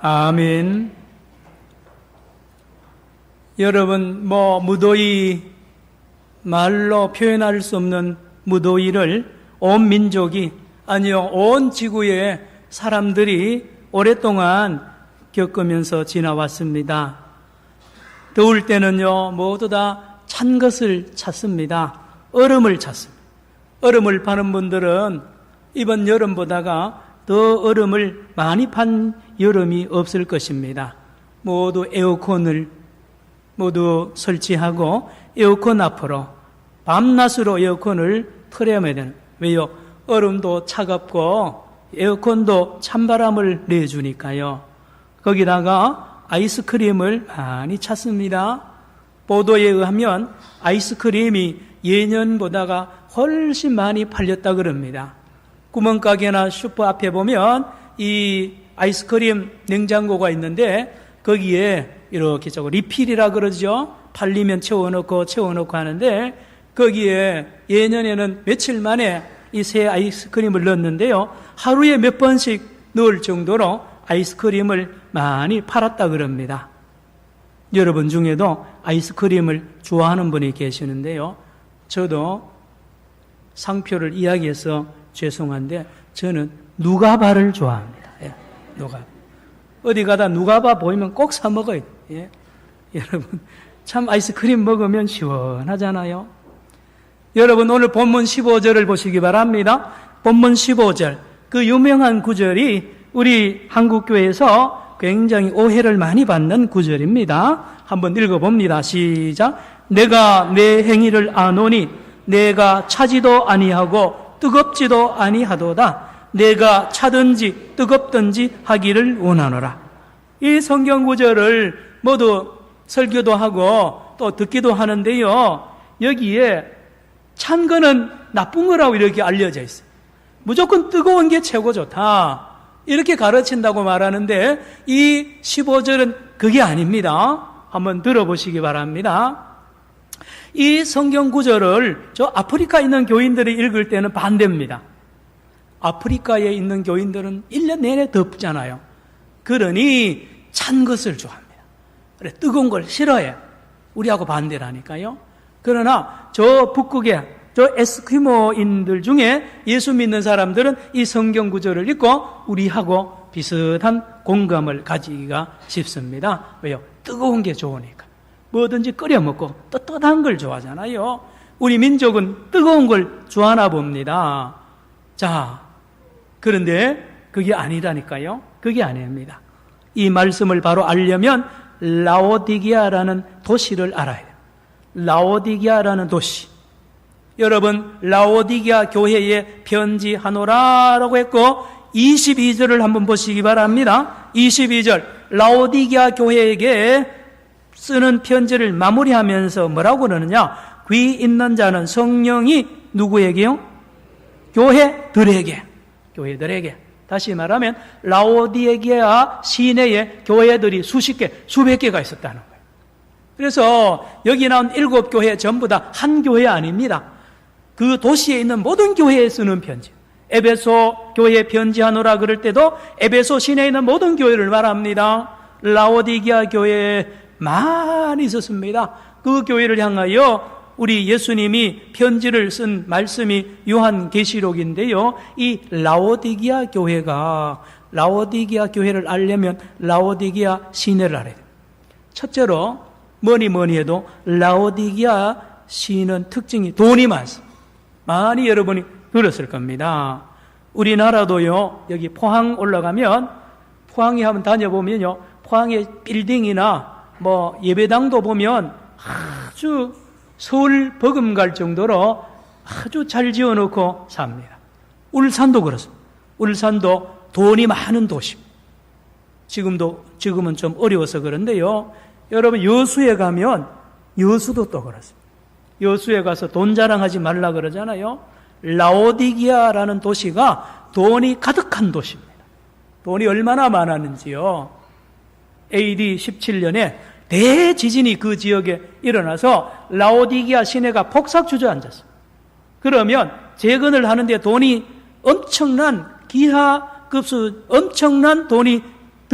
아멘. 여러분, 무더위, 말로 표현할 수 없는 무더위를 온 민족이, 아니요, 온 지구의 사람들이 오랫동안 겪으면서 지나왔습니다. 더울 때는요, 모두 다 찬 것을 찾습니다. 얼음을 찾습니다. 얼음을 파는 분들은 이번 여름보다가 더 얼음을 많이 판 여름이 없을 것입니다. 모두 에어컨을 모두 설치하고 에어컨 앞으로 밤낮으로 에어컨을 틀어야 되는. 왜요? 얼음도 차갑고 에어컨도 찬바람을 내주니까요. 거기다가 아이스크림을 많이 찾습니다. 보도에 의하면 아이스크림이 예년보다가 훨씬 많이 팔렸다 그럽니다. 구멍가게나 슈퍼 앞에 보면 이 아이스크림 냉장고가 있는데 거기에 이렇게 저거 리필이라 그러죠. 팔리면 채워놓고 하는데 거기에 예년에는 며칠 만에 이 새 아이스크림을 넣었는데요. 하루에 몇 번씩 넣을 정도로 아이스크림을 많이 팔았다 그럽니다. 여러분 중에도 아이스크림을 좋아하는 분이 계시는데요. 저도 상표를 이야기해서 죄송한데 저는 누가바를 좋아합니다. 예, 누가바. 어디 가다 누가바 보이면 꼭 사 먹어요. 예. 여러분, 참 아이스크림 먹으면 시원하잖아요. 여러분, 오늘 본문 15절을 보시기 바랍니다. 본문 15절, 그 유명한 구절이 우리 한국교회에서 굉장히 오해를 많이 받는 구절입니다. 한번 읽어봅니다. 시작. 내가 내 행위를 아노니 내가 차지도 아니하고 뜨겁지도 아니하도다. 내가 차든지 뜨겁든지 하기를 원하노라. 이 성경 구절을 모두 설교도 하고 또 듣기도 하는데요. 여기에 찬 거는 나쁜 거라고 이렇게 알려져 있어요. 무조건 뜨거운 게 최고 좋다. 이렇게 가르친다고 말하는데 이 15절은 그게 아닙니다. 한번 들어보시기 바랍니다. 이 성경 구절을 저 아프리카에 있는 교인들이 읽을 때는 반대입니다. 아프리카에 있는 교인들은 1년 내내 덥잖아요. 그러니 찬 것을 좋아합니다. 그래, 뜨거운 걸 싫어해. 우리하고 반대라니까요. 그러나 저 북극에 저 에스키모인들 중에 예수 믿는 사람들은 이 성경 구절을 읽고 우리하고 비슷한 공감을 가지기가 쉽습니다. 왜요? 뜨거운 게 좋으니까. 뭐든지 끓여 먹고 떳떳한 걸 좋아하잖아요. 우리 민족은 뜨거운 걸 좋아하나 봅니다. 자, 그런데 그게 아니라니까요. 그게 아닙니다. 이 말씀을 바로 알려면 라오디게아라는 도시를 알아야 돼요. 라오디게아라는 도시. 여러분, 라오디게아 교회에 편지하노라라고 했고 22절을 한번 보시기 바랍니다. 22절, 라오디게아 교회에게 쓰는 편지를 마무리하면서 뭐라고 그러느냐? 귀 있는 자는 성령이 누구에게요? 교회들에게. 다시 말하면 라오디게아 시내에 교회들이 수십 개, 수백 개가 있었다는 거예요. 그래서 여기 나온 7교회 전부 다 한 교회 아닙니다. 그 도시에 있는 모든 교회에 쓰는 편지. 에베소 교회에 편지하노라 그럴 때도 에베소 시내에 있는 모든 교회를 말합니다. 라오디게아 교회에 많이 있었습니다. 그 교회를 향하여 우리 예수님이 편지를 쓴 말씀이 요한계시록인데요. 이 라오디게아 교회를 알려면 라오디게아 시내를 알아야 돼요. 첫째로 뭐니 해도 라오디게아 시는 특징이 돈이 많습니다. 많이 여러분이 들었을 겁니다. 우리나라도요, 여기 포항 올라가면 포항에 한번 다녀보면요, 포항의 빌딩이나 예배당도 보면 아주 서울 버금갈 정도로 아주 잘 지어놓고 삽니다. 울산도 그렇습니다. 울산도 돈이 많은 도시입니다. 지금은 좀 어려워서 그런데요. 여러분, 여수에 가면 여수도 또 그렇습니다. 여수에 가서 돈 자랑하지 말라 그러잖아요. 라오디게아라는 도시가 돈이 가득한 도시입니다. 돈이 얼마나 많았는지요. AD 17년에 대지진이 그 지역에 일어나서 라오디게아 시내가 폭삭 주저앉았어요. 그러면 재건을 하는데 돈이 엄청난 기하급수 엄청난 돈이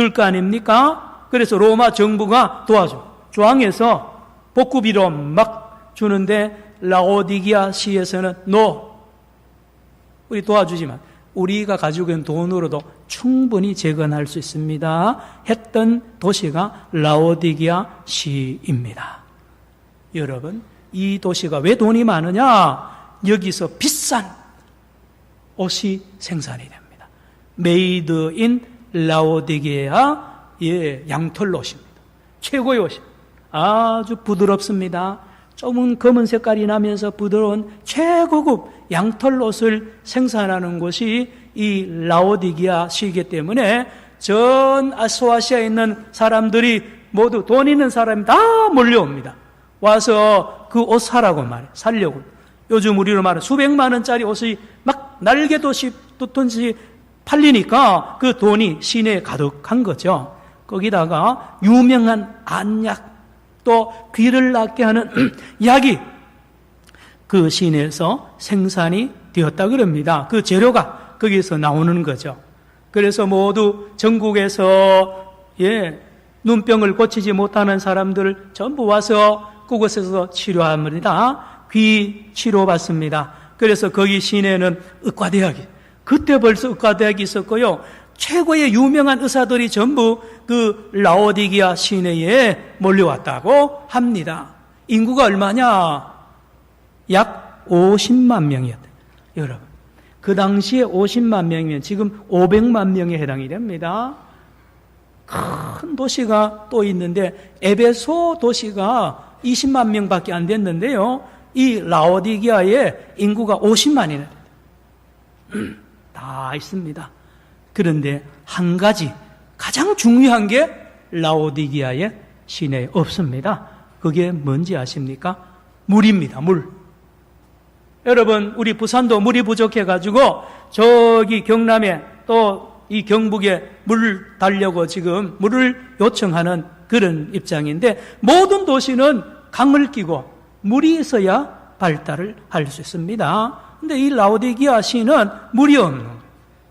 들 거 아닙니까? 그래서 로마 정부가 도와줘. 조항에서 복구비로 막 주는데 라오디기아 시에서는 우리 도와주지만 우리가 가지고 있는 돈으로도 충분히 재건할 수 있습니다 했던 도시가 라오디기아 시입니다. 여러분, 이 도시가 왜 돈이 많으냐? 여기서 비싼 옷이 생산이 됩니다. 메이드 인 라오디게아의 양털 옷입니다. 최고의 옷입니다. 아주 부드럽습니다. 조금 검은 색깔이 나면서 부드러운 최고급 양털 옷을 생산하는 곳이 이 라오디게아 시이기 때문에 전 소아시아에 있는 사람들이 모두 돈 있는 사람이 다 몰려옵니다. 와서 그 옷 사라고 말해. 살려고. 요즘 우리로 말하는 수백만 원짜리 옷이 막 날개도시 팔리니까 그 돈이 시내에 가득한 거죠. 거기다가 유명한 안약, 또 귀를 낫게 하는 약이 그 시내에서 생산이 되었다 그럽니다. 그 재료가 거기서 나오는 거죠. 그래서 모두 전국에서 눈병을 고치지 못하는 사람들 전부 와서 그곳에서 치료합니다. 귀 치료받습니다. 그래서 거기 시내에는 의과대학이, 그때 벌써 의과대학이 있었고요. 최고의 유명한 의사들이 전부 그 라오디게아 시내에 몰려왔다고 합니다. 인구가 얼마냐? 약 50만 명이었대요. 여러분, 그 당시에 50만 명이면 지금 500만 명에 해당이 됩니다. 큰 도시가 또 있는데 에베소 도시가 20만 명밖에 안 됐는데요. 이 라오디게아의 인구가 50만이나 다 있습니다. 그런데 한 가지 가장 중요한 게 라오디게아의 시내에 없습니다. 그게 뭔지 아십니까? 물입니다. 물. 여러분, 우리 부산도 물이 부족해가지고 저기 경남에 또 이 경북에 물 달려고 지금 물을 요청하는 그런 입장인데, 모든 도시는 강을 끼고 물이 있어야 발달을 할 수 있습니다. 근데 이 라오디게아 시는 물이 없는 거예요.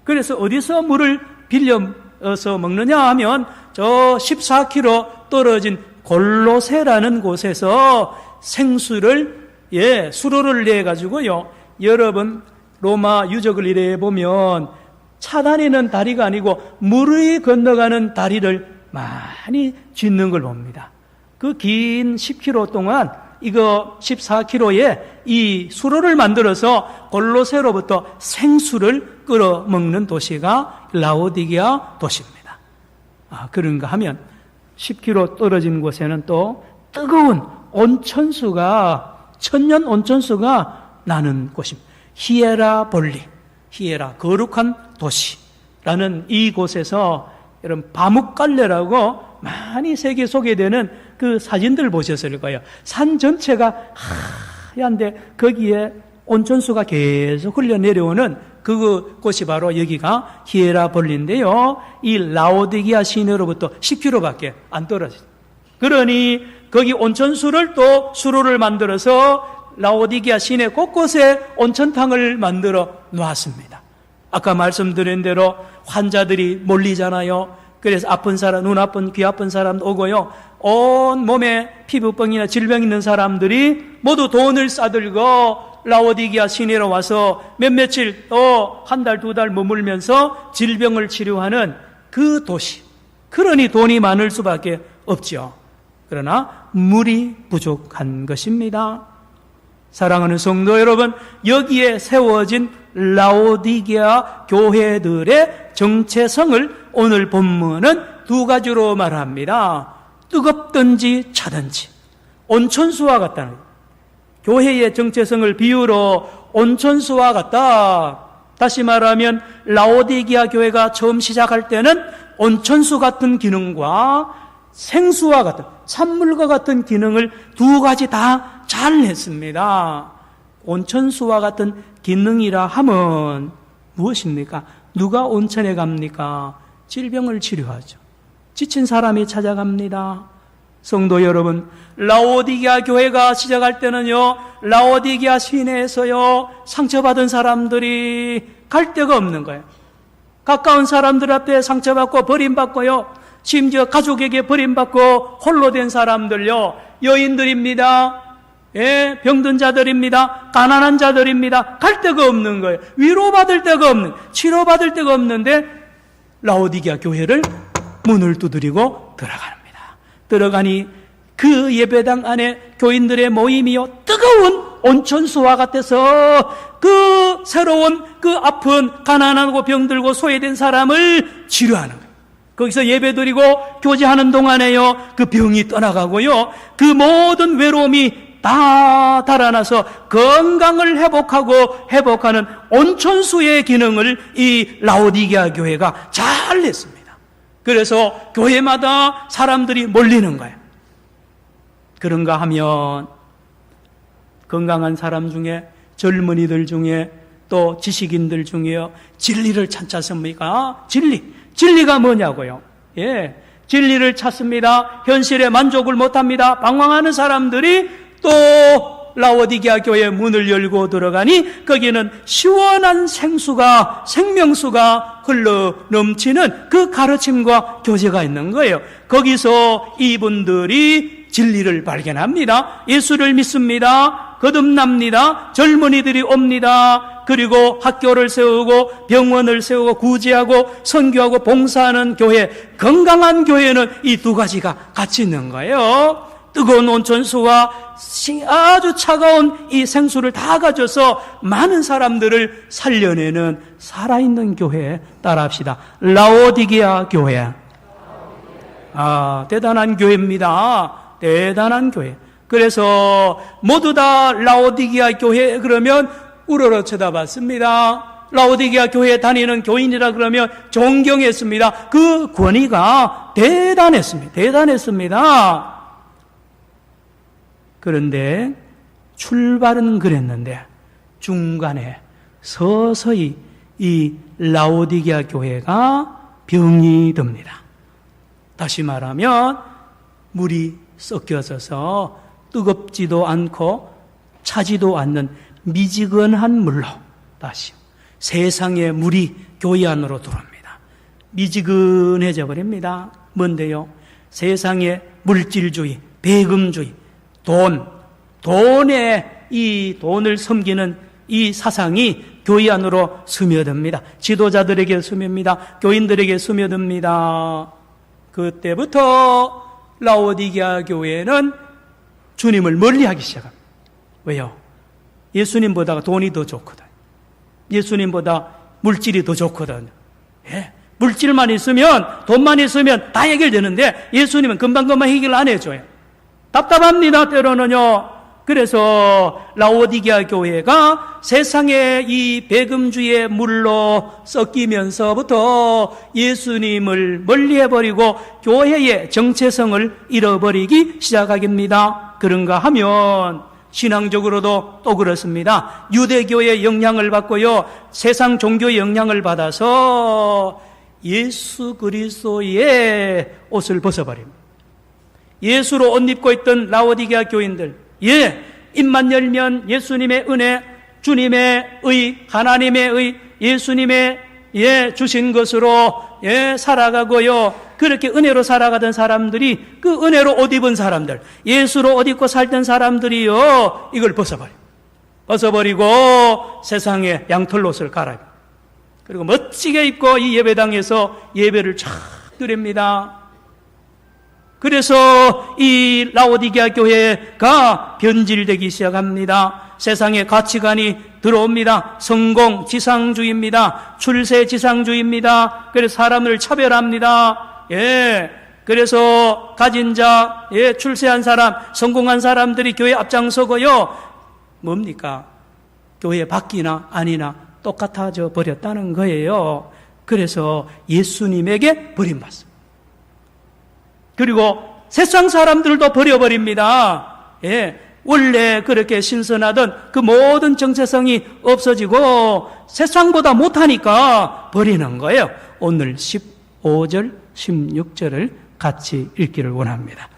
그래서 어디서 물을 빌려서 먹느냐 하면 저 14km 떨어진 골로세라는 곳에서 생수를 수로를 내 가지고요. 여러분, 로마 유적을 이래 보면 차 다니는 다리가 아니고 물이 건너가는 다리를 많이 짓는 걸 봅니다. 그 긴 10km 동안 이거 14km에 이 수로를 만들어서 골로세로부터 생수를 끌어먹는 도시가 라오디게아 도시입니다. 그런가 하면 10km 떨어진 곳에는 또 뜨거운 온천수가, 천년 온천수가 나는 곳입니다. 히에라볼리, 히에라 거룩한 도시라는 이곳에서 여러분 바묵갈레라고 많이 세계 소개되는 그 사진들 보셨을 거예요. 산 전체가 하얀데 거기에 온천수가 계속 흘러내려오는 그곳이 바로 여기가 히에라볼리인데요. 이 라오디게아 시내로부터 10km밖에 안 떨어져요. 그러니 거기 온천수를 또 수로를 만들어서 라오디게아 시내 곳곳에 온천탕을 만들어 놓았습니다. 아까 말씀드린 대로 환자들이 몰리잖아요. 그래서 아픈 사람, 눈 아픈, 귀 아픈 사람도 오고요. 온 몸에 피부병이나 질병 있는 사람들이 모두 돈을 싸들고 라오디게아 시내로 와서 며칠 또 한 달, 두 달 머물면서 질병을 치료하는 그 도시. 그러니 돈이 많을 수밖에 없죠. 그러나 물이 부족한 것입니다. 사랑하는 성도 여러분, 여기에 세워진 라오디게아 교회들의 정체성을 오늘 본문은 두 가지로 말합니다. 뜨겁든지 차든지, 온천수와 같다는 거예요. 교회의 정체성을 비유로 온천수와 같다. 다시 말하면 라오디게아 교회가 처음 시작할 때는 온천수 같은 기능과 생수와 같은, 산물과 같은 기능을 두 가지 다 잘 했습니다. 온천수와 같은 기능이라 하면 무엇입니까? 누가 온천에 갑니까? 질병을 치료하죠. 지친 사람이 찾아갑니다. 성도 여러분, 라오디게아 교회가 시작할 때는요, 라오디게아 시내에서요, 상처받은 사람들이 갈 데가 없는 거예요. 가까운 사람들 앞에 상처받고 버림받고요. 심지어 가족에게 버림받고 홀로 된 사람들요. 여인들입니다. 예, 병든 자들입니다. 가난한 자들입니다. 갈 데가 없는 거예요. 위로받을 데가 없는, 치료받을 데가 없는데 라오디게아 교회를 문을 두드리고 들어갑니다. 들어가니 그 예배당 안에 교인들의 모임이요, 뜨거운 온천수와 같아서 그 새로운 그 아픈 가난하고 병들고 소외된 사람을 치료하는 거예요. 거기서 예배드리고 교제하는 동안에요, 그 병이 떠나가고요, 그 모든 외로움이 다 달아나서 건강을 회복하는 온천수의 기능을 이 라오디게아 교회가 잘 냈습니다. 그래서 교회마다 사람들이 몰리는 거예요. 그런가 하면 건강한 사람 중에, 젊은이들 중에, 또 지식인들 중에요, 진리를 찾지 않습니까? 진리가 뭐냐고요? 예, 진리를 찾습니다. 현실에 만족을 못합니다. 방황하는 사람들이 또 라오디게아 교회 문을 열고 들어가니 거기는 시원한 생명수가 흘러 넘치는 그 가르침과 교제가 있는 거예요. 거기서 이분들이 진리를 발견합니다. 예수를 믿습니다. 거듭납니다. 젊은이들이 옵니다. 그리고 학교를 세우고 병원을 세우고 구제하고 선교하고 봉사하는 교회, 건강한 교회는 이 두 가지가 같이 있는 거예요. 뜨거운 온천수와 아주 차가운 이 생수를 다 가져서 많은 사람들을 살려내는 살아있는 교회 따라합시다. 라오디게아 교회. 대단한 교회입니다. 대단한 교회. 그래서 모두 다 라오디게아 교회 그러면 우러러 쳐다봤습니다. 라오디게아 교회에 다니는 교인이라 그러면 존경했습니다. 그 권위가 대단했습니다. 그런데 출발은 그랬는데 중간에 서서히 이 라오디게아 교회가 병이 듭니다. 다시 말하면 물이 섞여져서 뜨겁지도 않고 차지도 않는 미지근한 물로 다시 세상의 물이 교회 안으로 들어옵니다. 미지근해져 버립니다. 뭔데요? 세상의 물질주의, 배금주의, 이 돈을 섬기는 이 사상이 교회 안으로 스며듭니다. 지도자들에게 스며듭니다. 교인들에게 스며듭니다. 그때부터 라오디게아 교회는 주님을 멀리하기 시작합니다. 왜요? 예수님보다 돈이 더 좋거든. 예수님보다 물질이 더 좋거든. 예? 물질만 있으면, 돈만 있으면 다 해결되는데 예수님은 금방금방 해결 안 해줘요. 답답합니다, 때로는요. 그래서 라오디게아 교회가 세상의 이 배금주의 물로 섞이면서부터 예수님을 멀리해버리고 교회의 정체성을 잃어버리기 시작하겠습니다. 그런가 하면 신앙적으로도 또 그렇습니다. 유대교의 영향을 받고요, 세상 종교의 영향을 받아서 예수 그리스도의 옷을 벗어버립니다. 예수로 옷 입고 있던 라오디게아 교인들, 입만 열면 예수님의 은혜, 주님의 의, 하나님의 의, 예수님의 주신 것으로 살아가고요, 그렇게 은혜로 살아가던 사람들이, 그 은혜로 옷 입은 사람들, 예수로 옷 입고 살던 사람들이요, 이걸 벗어버리고 세상에 양털옷을 갈아입고, 그리고 멋지게 입고 이 예배당에서 예배를 쫙 드립니다. 그래서 이 라오디게아 교회가 변질되기 시작합니다. 세상의 가치관이 들어옵니다. 성공 지상주의입니다. 출세 지상주의입니다. 그래서 사람을 차별합니다. 그래서 가진 자, 출세한 사람, 성공한 사람들이 교회 앞장서고요, 뭡니까? 교회 밖이나 아니나 똑같아져 버렸다는 거예요. 그래서 예수님에게 버림받습니다. 그리고 세상 사람들도 버려버립니다. 원래 그렇게 신선하던 그 모든 정체성이 없어지고 세상보다 못하니까 버리는 거예요. 오늘 15절, 16절을 같이 읽기를 원합니다.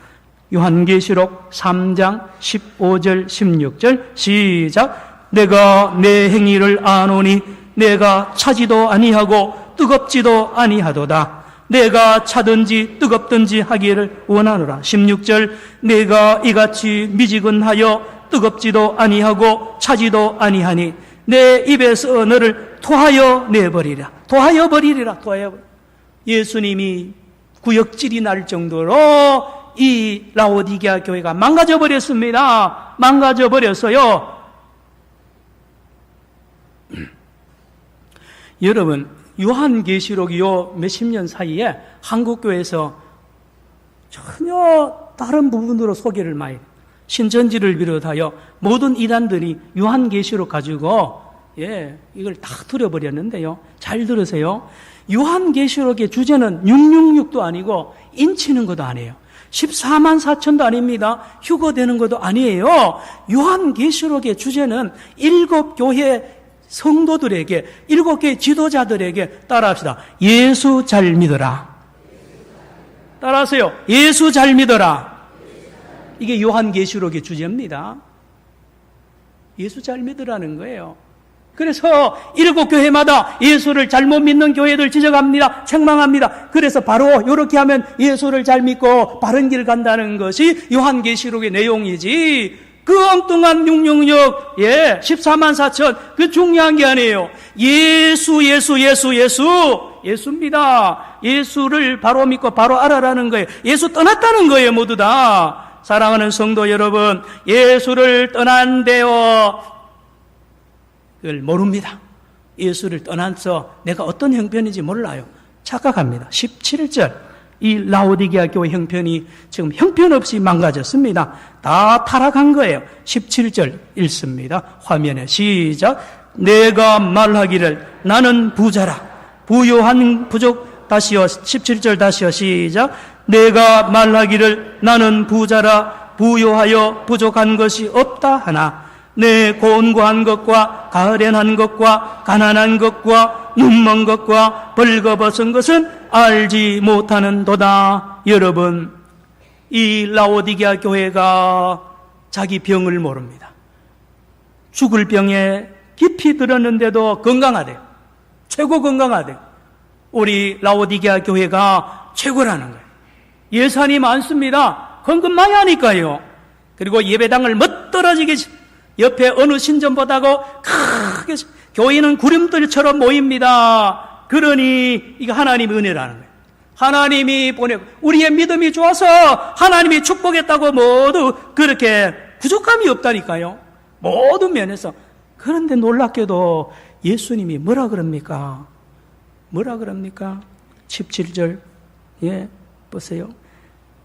요한계시록 3장 15절, 16절 시작. 내가 내 행위를 아노니 내가 차지도 아니하고 뜨겁지도 아니하도다. 내가 차든지 뜨겁든지 하기를 원하노라. 16절 내가 이같이 미지근하여 뜨겁지도 아니하고 차지도 아니하니 내 입에서 너를 토하여 내버리라. 토하여 버리리라. 토하여 버리리라. 예수님이 구역질이 날 정도로 이 라오디게아 교회가 망가져 버렸습니다. 망가져 버렸어요. 여러분, 요한계시록이 요 몇십 년 사이에 한국교회에서 전혀 다른 부분으로 소개를 많이, 신천지를 비롯하여 모든 이단들이 요한계시록 가지고 이걸 다 들여버렸는데요. 잘 들으세요. 요한계시록의 주제는 666도 아니고 인치는 것도 아니에요. 14만 4천도 아닙니다. 휴거되는 것도 아니에요. 요한계시록의 주제는 7교회 성도들에게, 7교회 지도자들에게 따라합시다. 예수 잘 믿어라. 따라하세요. 예수 잘 믿어라. 이게 요한계시록의 주제입니다. 예수 잘 믿으라는 거예요. 그래서 7교회마다 예수를 잘못 믿는 교회들 지적합니다. 책망합니다. 그래서 바로 이렇게 하면 예수를 잘 믿고 바른 길 간다는 것이 요한계시록의 내용이지, 그 엉뚱한 666, 14만 4천, 그 중요한 게 아니에요. 예수입니다. 예수를 바로 믿고 바로 알아라는 거예요. 예수 떠났다는 거예요, 모두 다. 사랑하는 성도 여러분, 예수를 떠난대요. 그걸 모릅니다. 예수를 떠나서 내가 어떤 형편인지 몰라요. 착각합니다. 17절, 이 라오디게아 교회 형편이 지금 형편없이 망가졌습니다. 다 타락한 거예요. 17절 읽습니다. 화면에 시작. 내가 말하기를 나는 부자라 부요한 부족, 다시요 17절 다시요 시작. 내가 말하기를 나는 부자라 부요하여 부족한 것이 없다 하나 내 곤고한 것과 가련한 것과 가난한 것과 눈먼 것과 벌거벗은 것은 알지 못하는도다. 여러분, 이 라오디게아 교회가 자기 병을 모릅니다. 죽을 병에 깊이 들었는데도 건강하대요. 최고 건강하대요. 우리 라오디게아 교회가 최고라는 거예요. 예산이 많습니다. 헌금 많이 하니까요. 그리고 예배당을 멋들어지게 옆에 어느 신전보다고 크게, 교회는 구름들처럼 모입니다. 그러니 이거 하나님의 은혜라는 거예요. 하나님이 보내고 우리의 믿음이 좋아서 하나님이 축복했다고 모두 그렇게 부족함이 없다니까요. 모든 면에서. 그런데 놀랍게도 예수님이 뭐라 그럽니까? 17절 보세요.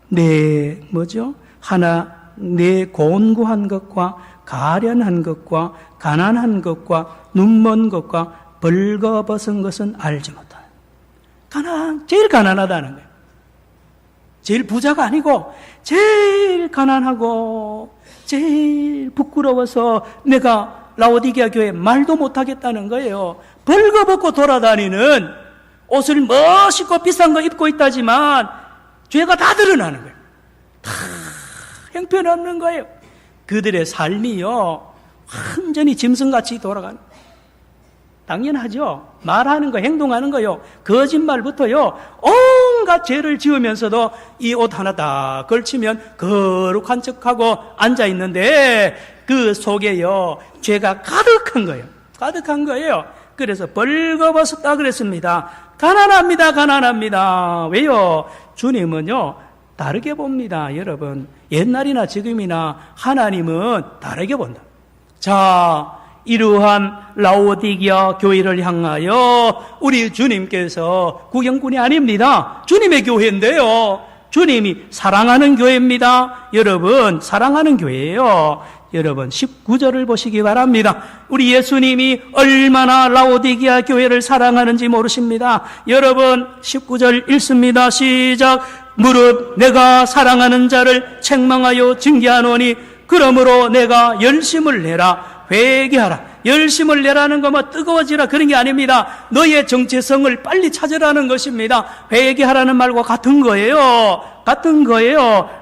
내 곤고한 것과 가련한 것과 가난한 것과 눈먼 것과 벌거벗은 것은 알지 못하는. 제일 가난하다는 거예요. 제일 부자가 아니고 제일 가난하고 제일 부끄러워서 내가 라오디게아 교회 말도 못하겠다는 거예요. 벌거벗고 돌아다니는, 옷을 멋있고 비싼 거 입고 있다지만 죄가 다 드러나는 거예요. 다 형편없는 거예요. 그들의 삶이요, 완전히 짐승같이 돌아가는. 당연하죠. 말하는 거, 행동하는 거요, 거짓말부터요, 온갖 죄를 지으면서도 이 옷 하나 딱 걸치면 거룩한 척하고 앉아있는데 그 속에요, 죄가 가득한 거예요. 가득한 거예요. 그래서 벌거벗었다 그랬습니다. 가난합니다. 왜요? 주님은요, 다르게 봅니다. 여러분, 옛날이나 지금이나 하나님은 다르게 본다. 자, 이러한 라오디게아 교회를 향하여 우리 주님께서 구경꾼이 아닙니다. 주님의 교회인데요, 주님이 사랑하는 교회입니다. 여러분, 사랑하는 교회예요. 여러분, 19절을 보시기 바랍니다. 우리 예수님이 얼마나 라오디게아 교회를 사랑하는지 모르십니다. 여러분, 19절 읽습니다. 시작. 무릇 내가 사랑하는 자를 책망하여 징계하노니 그러므로 내가 열심을 내라. 회개하라. 열심을 내라는 거 뭐 뜨거워지라 그런 게 아닙니다. 너의 정체성을 빨리 찾으라는 것입니다. 회개하라는 말과 같은 거예요.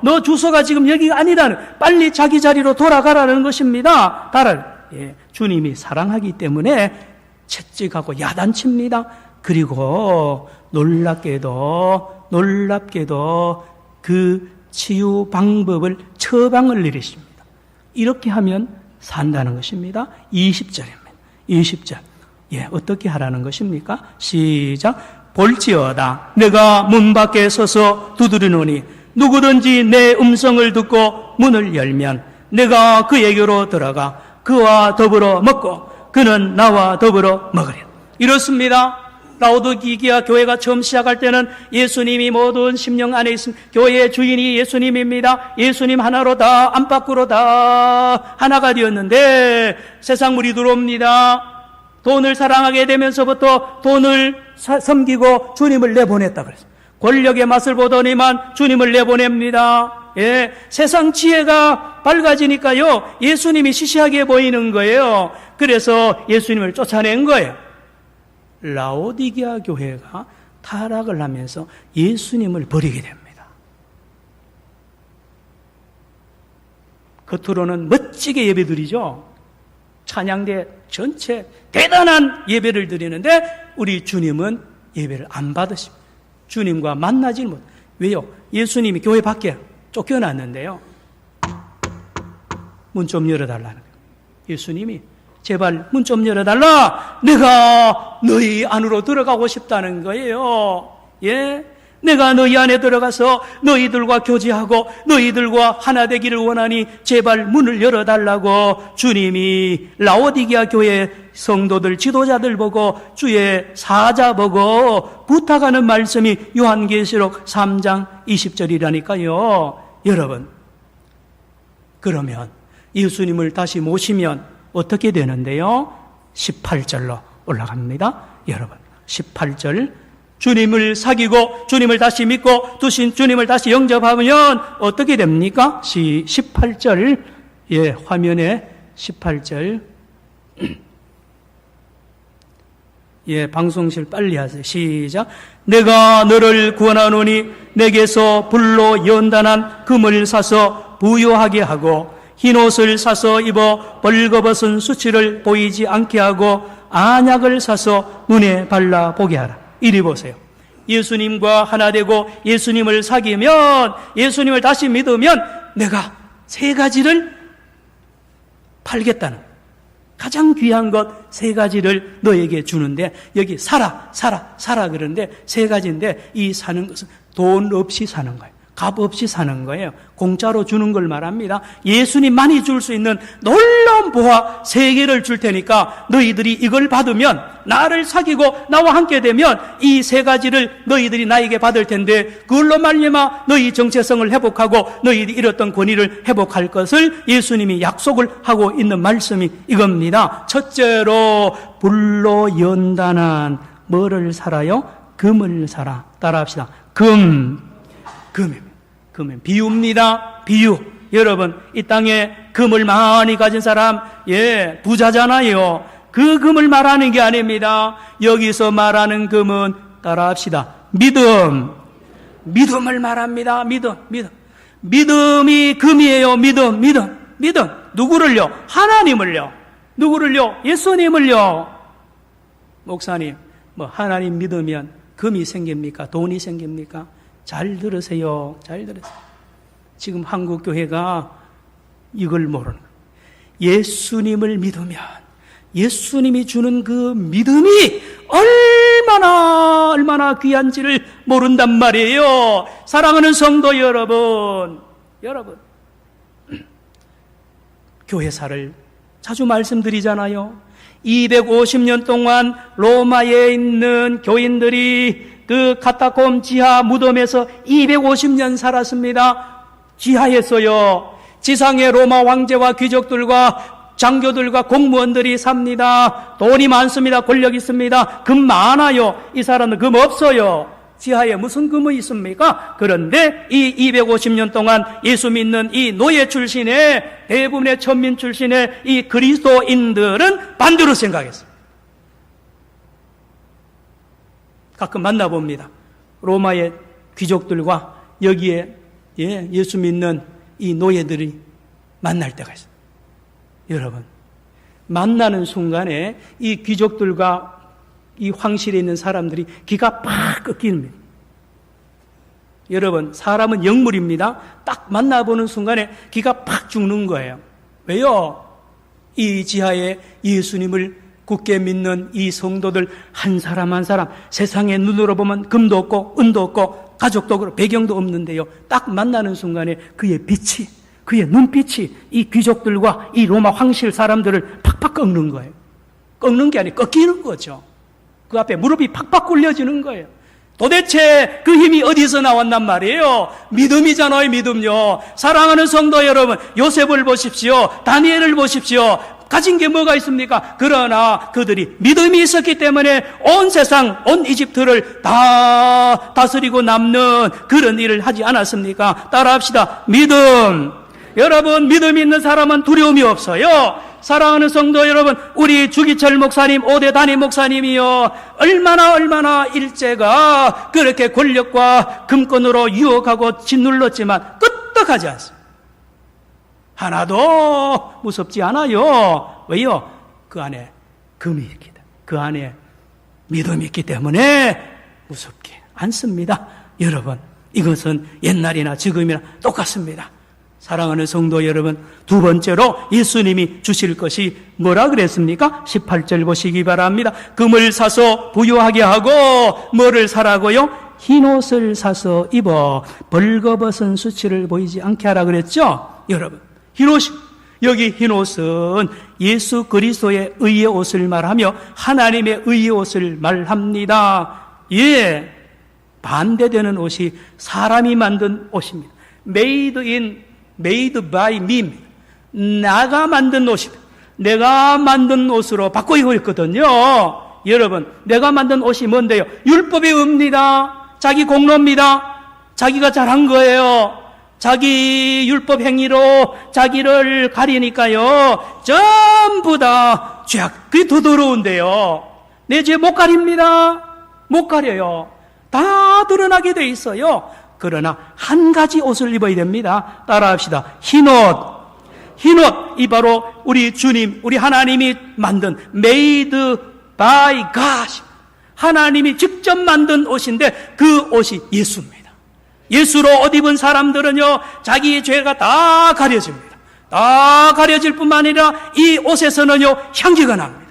너 주소가 지금 여기가 아니라는, 빨리 자기 자리로 돌아가라는 것입니다. 주님이 사랑하기 때문에 채찍하고 야단칩니다. 그리고 놀랍게도 그 치유 방법을 처방을 내리십니다. 이렇게 하면 산다는 것입니다. 20절입니다. 20절. 어떻게 하라는 것입니까? 시작. 볼지어다 내가 문 밖에 서서 두드리노니 누구든지 내 음성을 듣고 문을 열면 내가 그에게로 들어가 그와 더불어 먹고 그는 나와 더불어 먹으리라. 이렇습니다. 라오디게아 교회가 처음 시작할 때는 예수님이 모든 심령 안에 있습니다. 교회의 주인이 예수님입니다. 예수님 하나로 다 안팎으로 다 하나가 되었는데 세상 물이 들어옵니다. 돈을 사랑하게 되면서부터 돈을 섬기고 주님을 내보냈다 그랬어요. 권력의 맛을 보더니만 주님을 내보냅니다. 세상 지혜가 밝아지니까요, 예수님이 시시하게 보이는 거예요. 그래서 예수님을 쫓아낸 거예요. 라오디게아 교회가 타락을 하면서 예수님을 버리게 됩니다. 겉으로는 멋지게 예배드리죠. 찬양대 전체 대단한 예배를 드리는데 우리 주님은 예배를 안 받으십니다. 주님과 만나지 못. 왜요? 예수님이 교회 밖에 쫓겨났는데요. 문 좀 열어달라는 거예요. 예수님이 제발 문 좀 열어달라. 내가 너희 안으로 들어가고 싶다는 거예요. 내가 너희 안에 들어가서 너희들과 교제하고 너희들과 하나 되기를 원하니 제발 문을 열어달라고 주님이 라오디게아 교회 성도들 지도자들 보고 주의 사자 보고 부탁하는 말씀이 요한계시록 3장 20절이라니까요. 여러분, 그러면 예수님을 다시 모시면 어떻게 되는데요? 18절로 올라갑니다. 여러분, 18절 주님을 사귀고 주님을 다시 믿고 두신 주님을 다시 영접하면 어떻게 됩니까? 18절, 화면에 18절. 방송실 빨리 하세요. 시작. 내가 너를 구원하노니 내게서 불로 연단한 금을 사서 부요하게 하고 흰옷을 사서 입어 벌거벗은 수치를 보이지 않게 하고 안약을 사서 눈에 발라 보게 하라. 이리 보세요. 예수님과 하나 되고 예수님을 사귀면, 예수님을 다시 믿으면 내가 세 가지를 팔겠다는, 가장 귀한 것 세 가지를 너에게 주는데, 여기 사라 그러는데 세 가지인데, 이 사는 것은 돈 없이 사는 거예요. 값 없이 사는 거예요. 공짜로 주는 걸 말합니다. 예수님만이 줄 수 있는 놀라운 보화 3개를 줄 테니까 너희들이 이걸 받으면, 나를 사귀고 나와 함께 되면 이 3가지를 너희들이 나에게 받을 텐데, 그걸로 말미암아 너희 정체성을 회복하고 너희들이 잃었던 권위를 회복할 것을 예수님이 약속을 하고 있는 말씀이 이겁니다. 첫째로 불로 연단한 뭐를 사라요? 금을 사라. 따라합시다. 금입니다. 비유입니다. 비유. 여러분, 이 땅에 금을 많이 가진 사람, 부자잖아요. 그 금을 말하는 게 아닙니다. 여기서 말하는 금은 따라합시다. 믿음을 말합니다. 믿음이 금이에요. 믿음. 누구를요? 하나님을요. 누구를요? 예수님을요. 목사님, 하나님 믿으면 금이 생깁니까? 돈이 생깁니까? 잘 들으세요. 지금 한국 교회가 이걸 모르는 거예요. 예수님을 믿으면 예수님이 주는 그 믿음이 얼마나 귀한지를 모른단 말이에요. 사랑하는 성도 여러분, 교회사를 자주 말씀드리잖아요. 250년 동안 로마에 있는 교인들이 그 카타콤 지하 무덤에서 250년 살았습니다. 지하에서요. 지상의 로마 황제와 귀족들과 장교들과 공무원들이 삽니다. 돈이 많습니다. 권력 있습니다. 금 많아요. 이 사람은 금 없어요. 지하에 무슨 금이 있습니까? 그런데 이 250년 동안 예수 믿는 이 노예 출신의, 대부분의 천민 출신의 이 그리스도인들은 반대로 생각했어요. 가끔 만나봅니다. 로마의 귀족들과 여기에 예수 믿는 이 노예들이 만날 때가 있어요. 여러분, 만나는 순간에 이 귀족들과 이 황실에 있는 사람들이 기가 팍 꺾입니다. 여러분, 사람은 영물입니다. 딱 만나보는 순간에 기가 팍 죽는 거예요. 왜요? 이 지하에 예수님을 굳게 믿는 이 성도들 한 사람 한 사람, 세상의 눈으로 보면 금도 없고 은도 없고 가족도 그렇고 배경도 없는데요, 딱 만나는 순간에 그의 빛이, 그의 눈빛이 이 귀족들과 이 로마 황실 사람들을 팍팍 꺾는 거예요. 꺾는 게 아니라 꺾이는 거죠. 그 앞에 무릎이 팍팍 꿇려지는 거예요. 도대체 그 힘이 어디서 나왔단 말이에요? 믿음이잖아요, 믿음요. 사랑하는 성도 여러분, 요셉을 보십시오. 다니엘을 보십시오. 가진 게 뭐가 있습니까? 그러나 그들이 믿음이 있었기 때문에 온 세상, 온 이집트를 다 다스리고 남는 그런 일을 하지 않았습니까? 따라합시다. 믿음. 여러분, 믿음 있는 사람은 두려움이 없어요. 사랑하는 성도 여러분, 우리 주기철 목사님, 5대 담임 목사님이요, 얼마나 일제가 그렇게 권력과 금권으로 유혹하고 짓눌렀지만 끄떡하지 않습니다. 하나도 무섭지 않아요. 왜요? 그 안에 금이 있기 때문에, 그 안에 믿음이 있기 때문에 무섭지 않습니다. 여러분, 이것은 옛날이나 지금이나 똑같습니다. 사랑하는 성도 여러분, 두 번째로 예수님이 주실 것이 뭐라 그랬습니까? 18절 보시기 바랍니다. 금을 사서 부유하게 하고 뭐를 사라고요? 흰옷을 사서 입어 벌거벗은 수치를 보이지 않게 하라 그랬죠? 여러분, 흰옷이, 여기 흰옷은 예수 그리스도의 의의 옷을 말하며 하나님의 의의 옷을 말합니다. 예, 반대되는 옷이 사람이 만든 옷입니다. made by me. 나가 만든 옷입니다. 내가 만든 옷으로 바꿔 입고 있거든요. 여러분, 내가 만든 옷이 뭔데요? 율법이 옵니다. 자기 공로입니다. 자기가 잘한 거예요. 자기 율법 행위로 자기를 가리니까요, 전부 다 죄악. 그게 더 더러운데요. 내 죄 못 가립니다. 못 가려요. 다 드러나게 돼 있어요. 그러나 한 가지 옷을 입어야 됩니다. 따라합시다. 흰옷. 흰옷, 이 바로 우리 주님, 우리 하나님이 만든 made by God. 하나님이 직접 만든 옷인데 그 옷이 예수입니다. 예수로 옷 입은 사람들은요, 자기의 죄가 다 가려집니다. 다 가려질 뿐만 아니라 이 옷에서는요, 향기가 납니다.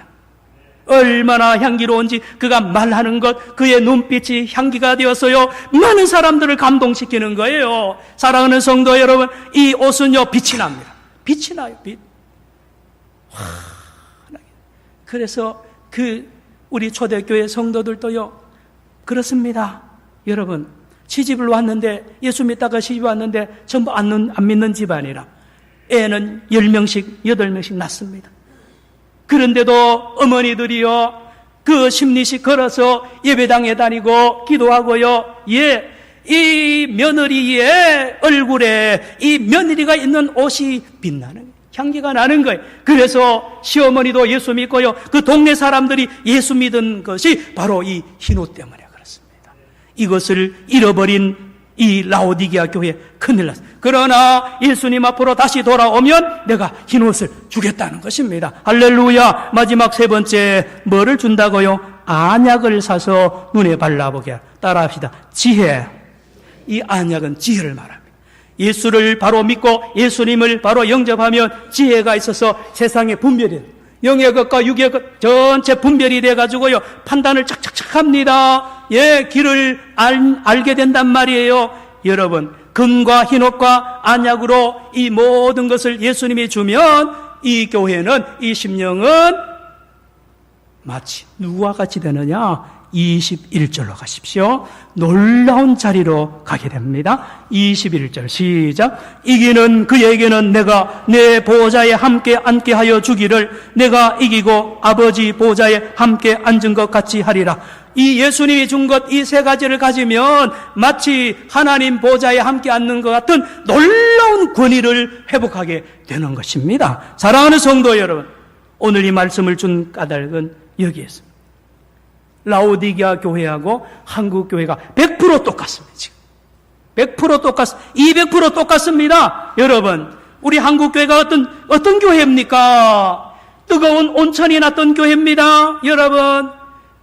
얼마나 향기로운지 그가 말하는 것, 그의 눈빛이 향기가 되어서요, 많은 사람들을 감동시키는 거예요. 사랑하는 성도 여러분, 이 옷은요, 빛이 납니다. 빛이 나요, 빛. 그래서 우리 초대교회 성도들도요, 그렇습니다. 여러분, 시집을 왔는데, 예수 믿다가 시집 왔는데 전부 안 믿는 집안이라 애는 10명씩, 8명씩 낳습니다. 그런데도 어머니들이요, 그 심리식 걸어서 예배당에 다니고 기도하고요, 예, 이 며느리의 얼굴에 이 며느리가 있는 옷이 빛나는, 향기가 나는 거예요. 그래서 시어머니도 예수 믿고요, 그 동네 사람들이 예수 믿은 것이 바로 이 흰옷 때문에 그렇습니다. 이것을 잃어버린 이 라오디게아 교회 큰일 났습니다. 그러나 예수님 앞으로 다시 돌아오면 내가 흰옷을 주겠다는 것입니다. 할렐루야. 마지막 세 번째, 뭐를 준다고요? 안약을 사서 눈에 발라보게 하라. 따라합시다. 지혜. 이 안약은 지혜를 말합니다. 예수를 바로 믿고 예수님을 바로 영접하면 지혜가 있어서 세상에 분별이 돼요. 영의 것과 육의 것 전체 분별이 돼가지고요, 판단을 착착착 합니다. 예, 길을 알게 된단 말이에요. 여러분, 금과 흰옷과 안약으로 이 모든 것을 예수님이 주면 이 교회는, 이 심령은 마치 누구와 같이 되느냐? 21절로 가십시오. 놀라운 자리로 가게 됩니다. 21절 시작. 이기는 그에게는 내가 내 보좌에 함께 앉게 하여 주기를, 내가 이기고 아버지 보좌에 함께 앉은 것 같이 하리라. 이 예수님이 준 것, 이 세 가지를 가지면 마치 하나님 보좌에 함께 앉는 것 같은 놀라운 권위를 회복하게 되는 것입니다. 사랑하는 성도 여러분, 오늘 이 말씀을 준 까닭은 여기에 있습니다. 라오디게아 교회하고 한국 교회가 100% 똑같습니다. 지금 100% 똑같습니다. 200% 똑같습니다. 여러분, 우리 한국 교회가 어떤 교회입니까? 뜨거운 온천이 났던 교회입니다. 여러분,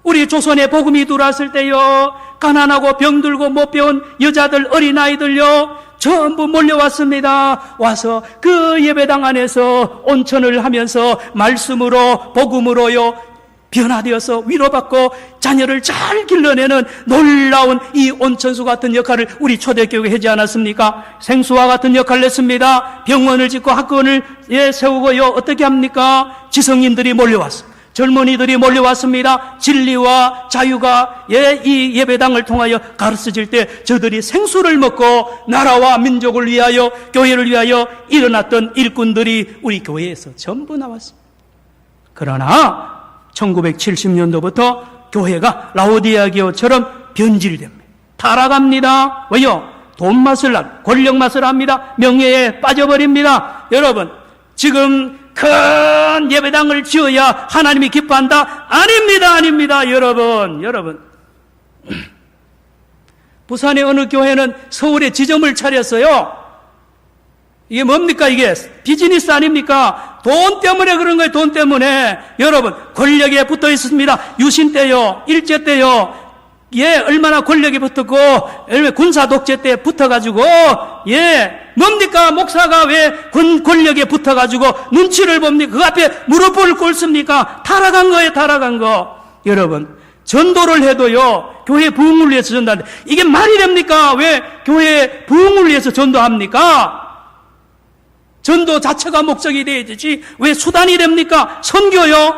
우리 조선에 복음이 들어왔을 때요, 가난하고 병들고 못 배운 여자들, 어린아이들요, 전부 몰려왔습니다. 와서 그 예배당 안에서 온천을 하면서 말씀으로, 복음으로요, 변화되어서 위로받고 자녀를 잘 길러내는 놀라운 이 온천수 같은 역할을 우리 초대교회가 하지 않았습니까? 생수와 같은 역할을 했습니다. 병원을 짓고 학원을 세우고요. 어떻게 합니까? 지성인들이 몰려왔습니다. 젊은이들이 몰려왔습니다. 진리와 자유가 이 예배당을 통하여 가르쳐질 때 저들이 생수를 먹고 나라와 민족을 위하여, 교회를 위하여 일어났던 일꾼들이 우리 교회에서 전부 나왔습니다. 그러나 1970년도부터 교회가 라오디게아처럼 변질됩니다. 타락합니다. 왜요? 돈 맛을 합니다. 권력 맛을 합니다. 명예에 빠져버립니다. 여러분, 지금 큰 예배당을 지어야 하나님이 기뻐한다? 아닙니다. 아닙니다. 여러분. 부산의 어느 교회는 서울에 지점을 차렸어요. 이게 뭡니까? 이게 비즈니스 아닙니까? 돈 때문에 그런 거예요. 돈 때문에. 여러분, 권력에 붙어 있습니다. 유신 때요, 일제 때요, 얼마나 권력에 붙었고, 군사 독재 때 붙어가지고, 뭡니까? 목사가 왜 권력에 붙어가지고 눈치를 봅니까? 그 앞에 무릎을 꿇습니까? 타락한 거예요, 타락한 거. 여러분, 전도를 해도요, 교회 부흥을 위해서 전도하는데, 이게 말이 됩니까? 왜 교회 부흥을 위해서 전도합니까? 전도 자체가 목적이 되어야 되지 왜 수단이 됩니까? 선교요?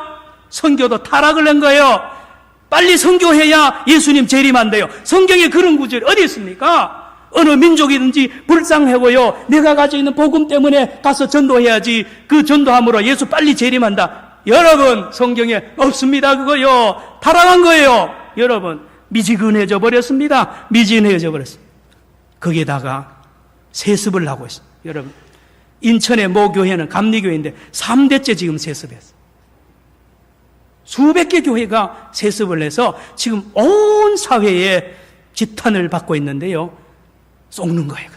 선교도 타락을 한 거예요. 빨리 선교해야 예수님 재림한대요. 성경에 그런 구절이 어디 있습니까? 어느 민족이든지 불쌍하고요, 내가 가지고 있는 복음 때문에 가서 전도해야지, 그 전도함으로 예수 빨리 재림한다. 여러분, 성경에 없습니다. 그거요. 타락한 거예요. 여러분, 미지근해져 버렸습니다. 미지근해져 버렸습니다. 거기에다가 세습을 하고 있습니다. 여러분, 인천의 모 교회는 감리교회인데 3대째 지금 세습했어요. 수백 개 교회가 세습을 해서 지금 온 사회에 지탄을 받고 있는데요. 속는 거예요.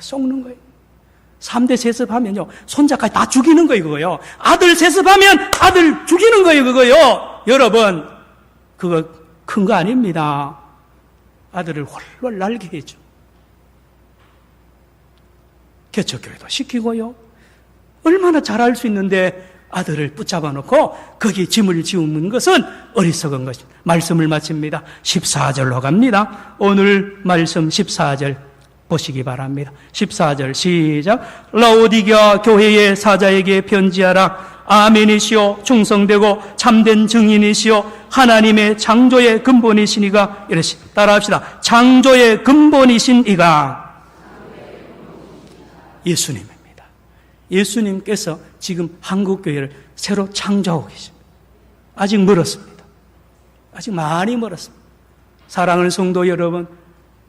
3대 세습하면요, 손자까지 다 죽이는 거예요, 그거요. 아들 세습하면 아들 죽이는 거예요, 그거요. 여러분, 그거 큰 거 아닙니다. 아들을 홀로 날게 해줘. 개척교회도 시키고요. 얼마나 잘할 수 있는데 아들을 붙잡아 놓고 거기에 짐을 지우는 것은 어리석은 것입니다. 말씀을 마칩니다. 14절로 갑니다. 오늘 말씀 14절 보시기 바랍니다. 14절 시작. 라오디게아 교회의 사자에게 편지하라. 아멘이시오, 충성되고 참된 증인이시오, 하나님의 창조의 근본이시니가. 이러시 따라합시다. 창조의 근본이신 이가 예수님. 예수님께서 지금 한국교회를 새로 창조하고 계십니다. 아직 멀었습니다. 아직 많이 멀었습니다. 사랑하는 성도 여러분,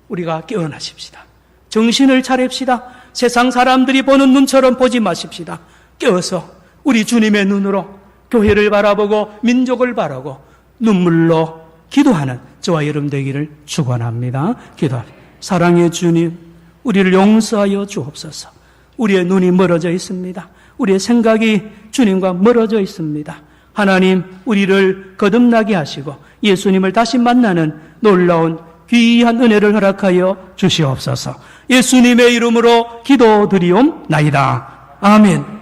우리가 깨어나십시다. 정신을 차립시다. 세상 사람들이 보는 눈처럼 보지 마십시다. 깨어서 우리 주님의 눈으로 교회를 바라보고 민족을 바라보고 눈물로 기도하는 저와 여러분 되기를 축원합니다. 기도합니다. 사랑의 주님, 우리를 용서하여 주옵소서. 우리의 눈이 멀어져 있습니다. 우리의 생각이 주님과 멀어져 있습니다. 하나님, 우리를 거듭나게 하시고 예수님을 다시 만나는 놀라운 귀한 은혜를 허락하여 주시옵소서. 예수님의 이름으로 기도드리옵나이다. 아멘.